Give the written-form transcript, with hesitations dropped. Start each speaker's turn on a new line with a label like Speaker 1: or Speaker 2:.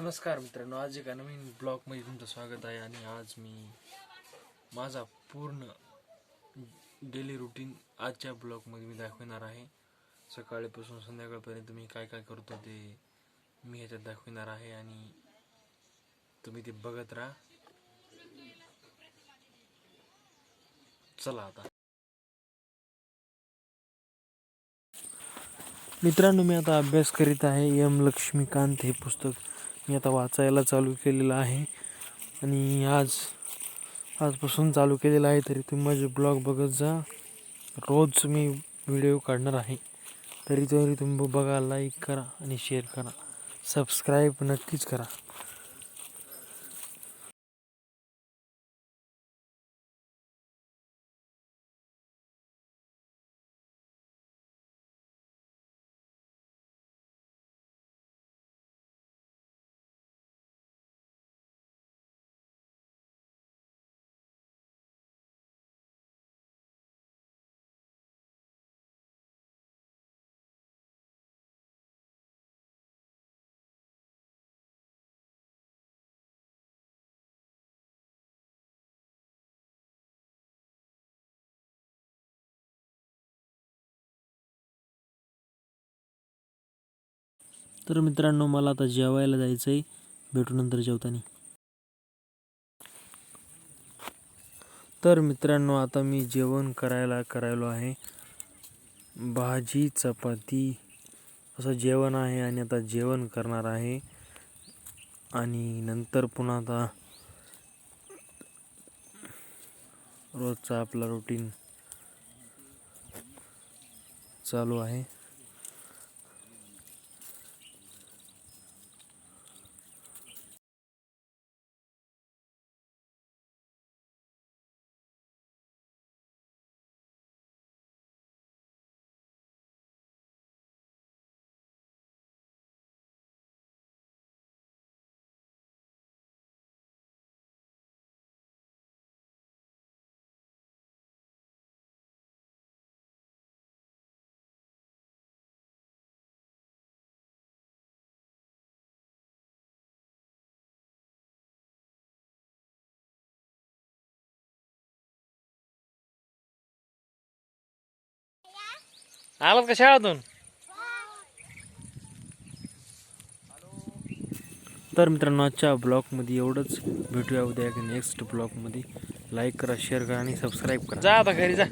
Speaker 1: नमस्कार मित्रांनो, आज एका नवीन ब्लॉगमध्ये तुमचं स्वागत आहे. आणि आज मी माझा पूर्ण डेली रुटीन आजच्या ब्लॉगमध्ये मी दाखवणार आहे. सकाळपासून संध्याकाळपर्यंत मी काय काय करतो ते मी ह्याच्यात दाखवणार आहे आणि तुम्ही ते बघत राहा. चला आता मित्रांनो, मी आता अभ्यास करीत आहे. एम लक्ष्मीकांत हे पुस्तक मी आता वाचायला चालू केलेलं आहे आणि आजपासून चालू केलेलं आहे. तरी तुम्ही माझे ब्लॉग बघत जा. रोज मी व्हिडिओ काढणार आहे. तरी तुम्ही बघा, लाईक करा आणि शेअर करा, सबस्क्राईब नक्कीच करा. तर मित्रांनो, मला आता जेवायला जायचं आहे. भेटू नंतर जेवताना. तर मित्रांनो, आता मी जेवण करायलो आहे. भाजी चपाती असं जेवण आहे आणि आता जेवण करणार आहे. आणि नंतर पुन्हा आता रोजचा आपला रुटीन चालू आहे. आलात का शाळेतून? तर मित्रांनो, आजच्या ब्लॉगमध्ये एवढंच. भेटूया उद्या नेक्स्ट ब्लॉगमध्ये. लाईक करा, शेअर करा आणि सबस्क्राईब करा. जा आता घरी जा.